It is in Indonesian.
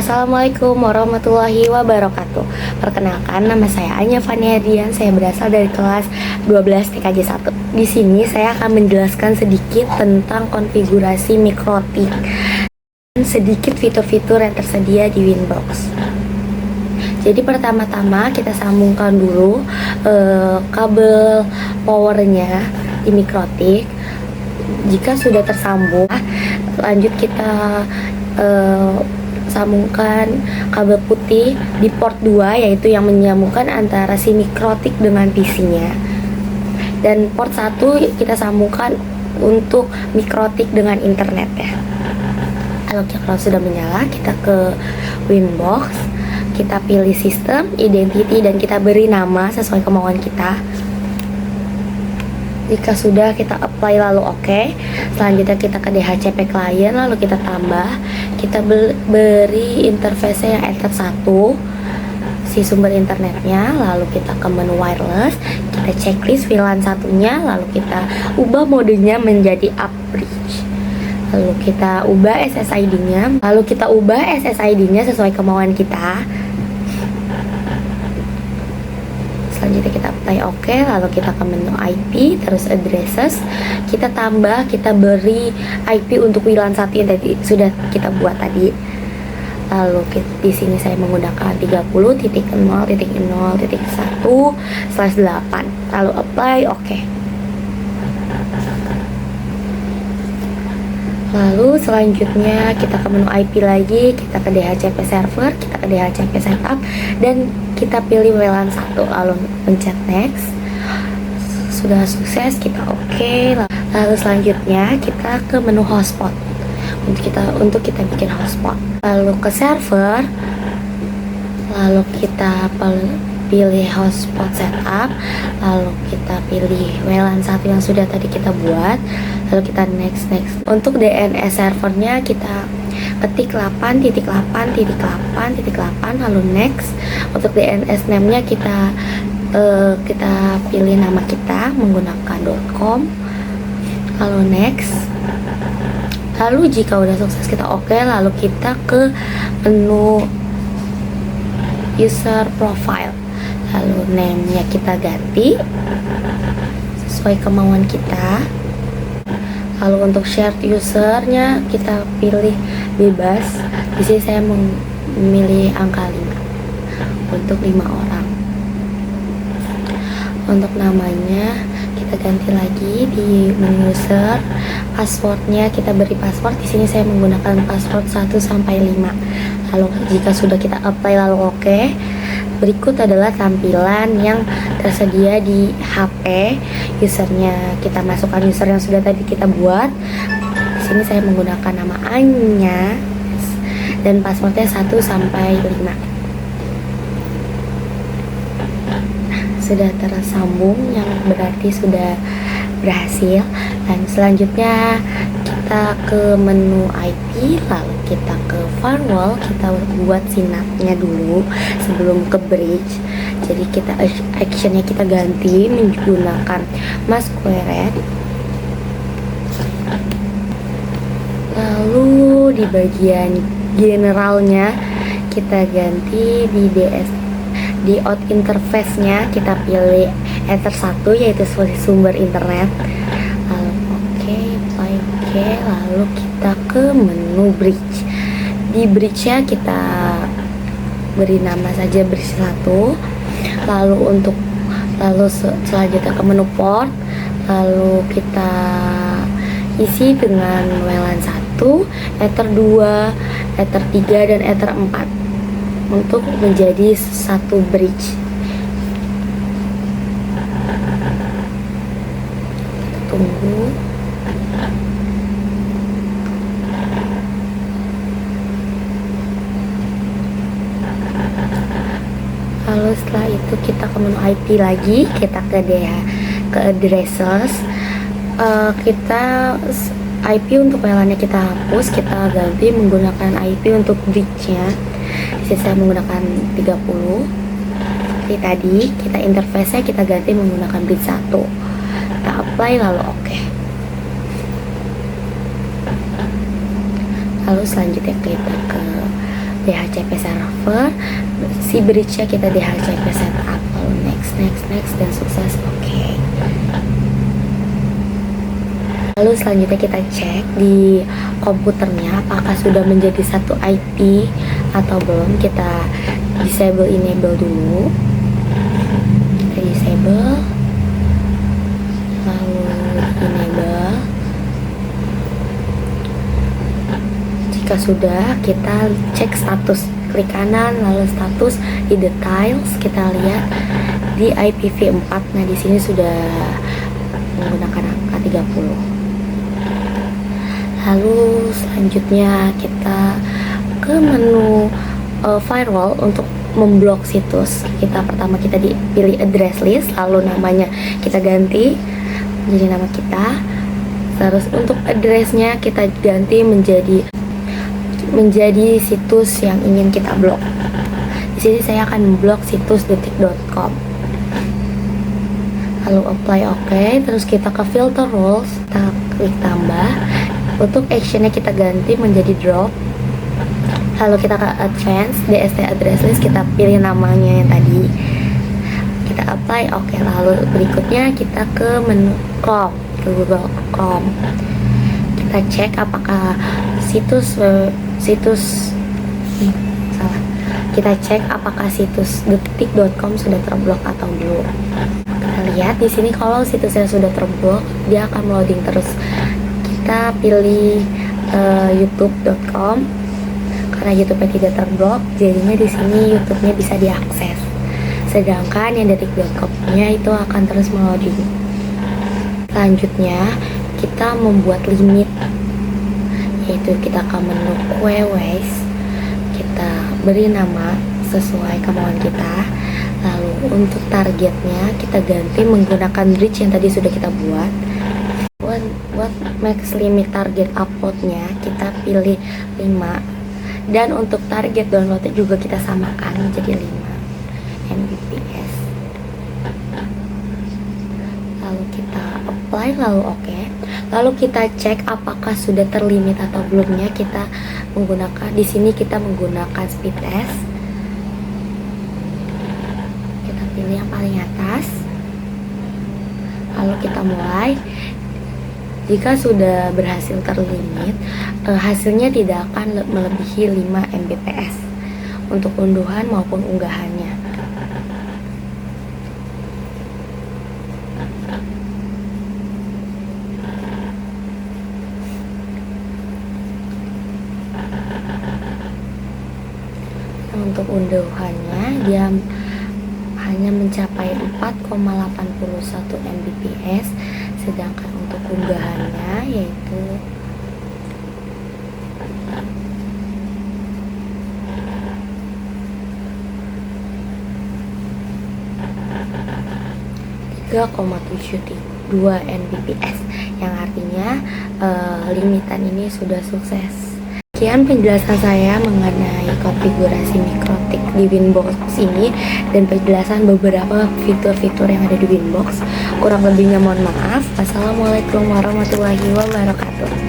Assalamualaikum warahmatullahi wabarakatuh. Perkenalkan, nama saya Anya Faniadian. Saya berasal dari kelas 12 TKJ 1. Di sini saya akan menjelaskan sedikit tentang konfigurasi mikrotik dan sedikit fitur-fitur yang tersedia di Winbox. Jadi pertama-tama kita sambungkan dulu kabel powernya di mikrotik. Jika sudah tersambung, lanjut kita sambungkan kabel putih di port 2, yaitu yang menyambungkan antara si mikrotik dengan PC-nya. Dan port 1 kita sambungkan untuk mikrotik dengan internet ya. Kalau sudah menyala, kita ke Winbox, kita pilih sistem, identity, dan kita beri nama sesuai kemauan kita. Jika sudah, kita apply lalu oke. Selanjutnya kita ke DHCP client, lalu kita tambah, kita beri interface yang enter 1 si sumber internetnya, lalu kita ke menu wireless, kita checklist VLAN satunya, lalu kita ubah modenya menjadi up bridge, lalu kita ubah SSID-nya sesuai kemauan kita. Selanjutnya kita apply oke, lalu kita ke menu IP, terus addresses, kita tambah, kita beri IP untuk WLAN 1 yang tadi sudah kita buat tadi. Lalu di sini saya menggunakan 30.0.0.1/8, lalu apply oke. Lalu selanjutnya kita ke menu IP lagi, kita ke DHCP server, kita ke DHCP setup, dan kita pilih WLAN 1, lalu pencet next. Sudah sukses, kita oke. Lalu selanjutnya kita ke menu hotspot untuk kita bikin hotspot. Lalu ke server, lalu kita pilih hotspot setup, lalu kita pilih WLAN 1 yang sudah tadi kita buat, lalu kita next. Untuk DNS servernya kita ketik 8.8.8.8, lalu next. Untuk DNS name-nya kita pilih nama kita menggunakan .com, lalu next. Lalu jika udah sukses kita oke, lalu kita ke menu user profile, lalu name-nya kita ganti sesuai kemauan kita. Lalu untuk shared usernya kita pilih bebas. Di sini saya memilih angka 5 untuk 5 orang. Untuk namanya kita ganti lagi di menu user. Passwordnya kita beri password. Di sini saya menggunakan password 1 sampai 5. Lalu jika sudah kita apply lalu oke. Berikut adalah tampilan yang tersedia di HP usernya. Kita masukkan user yang sudah tadi kita buat. Di sini saya menggunakan nama Anya dan passwordnya 1 sampai 5. Sudah tersambung, yang berarti sudah berhasil. Dan selanjutnya kita ke menu IP, lalu kita ke firewall, kita buat sinapnya dulu sebelum ke bridge. Jadi kita actionnya kita ganti menggunakan masquerade. Lalu di bagian generalnya kita ganti di out interface-nya kita pilih enter 1, yaitu sumber internet. Lalu oke, lalu kita ke menu bridge. Di bridge-nya kita beri nama saja bridge 1. Lalu selanjutnya ke menu port, lalu kita isi dengan WLAN 1, ether 2, ether 3, dan ether 4 untuk menjadi satu bridge. Kita tunggu. Lalu setelah itu kita ke menu IP lagi, kita ke addresses. Kita IP untuk WLAN-nya kita hapus, kita ganti menggunakan IP untuk bridge-nya. Di sini saya menggunakan 30. Seperti tadi, kita interface-nya kita ganti menggunakan bridge 1. Kita apply lalu oke. Lalu selanjutnya kita ke DHCP server, si bridge-nya kita DHCP setup, lalu next dan sukses. Oke. Lalu selanjutnya kita cek di komputernya apakah sudah menjadi satu IP atau belum. Kita disable enable dulu, kita disable, lalu enable. Jika sudah, kita cek status, klik kanan lalu status, di details kita lihat di IPv4. Nah di sini sudah menggunakan angka 30. Lalu selanjutnya kita ke menu firewall untuk memblok situs. Pertama kita dipilih address list, lalu namanya kita ganti menjadi nama kita. Terus untuk addressnya kita ganti menjadi situs yang ingin kita blok. Di sini saya akan memblok situs detik.com. Lalu apply OK, terus kita ke filter rules, kita klik tambah. Untuk actionnya kita ganti menjadi drop. Lalu kita ke advance, DST address list, kita pilih namanya yang tadi, kita apply OK. Lalu berikutnya kita ke menu Chrome, ke Google Chrome. Kita cek apakah kita cek apakah situs detik.com sudah terblok atau belum. Kita lihat di sini kalau situsnya sudah terblok, dia akan loading terus. Kita pilih youtube.com karena YouTube-nya tidak terblok, jadinya di sini YouTube-nya bisa diakses. Sedangkan yang detik.com-nya itu akan terus meloading. Selanjutnya kita membuat limit, yaitu kita ke menu queries, kita beri nama sesuai kemauan kita. Lalu untuk targetnya kita ganti menggunakan bridge yang tadi sudah kita buat. Buat max limit target uploadnya kita pilih 5, dan untuk target downloadnya juga kita samakan menjadi 5 Mbps. Lalu kita apply, lalu oke. Lalu kita cek apakah sudah terlimit atau belumnya. Kita menggunakan di sini, kita menggunakan speed test. Kita pilih yang paling atas, lalu kita mulai. Jika sudah berhasil terlimit, hasilnya tidak akan melebihi 5 Mbps untuk unduhan maupun unggahannya. Untuk unduhannya dia hanya mencapai 4,81 Mbps, sedangkan untuk unggahannya yaitu (3,72 Mbps), yang artinya limitan ini sudah sukses. Sekian penjelasan saya mengenai konfigurasi Mikrotik di Winbox ini dan penjelasan beberapa fitur-fitur yang ada di Winbox. Kurang lebihnya mohon maaf. Wassalamualaikum warahmatullahi wabarakatuh.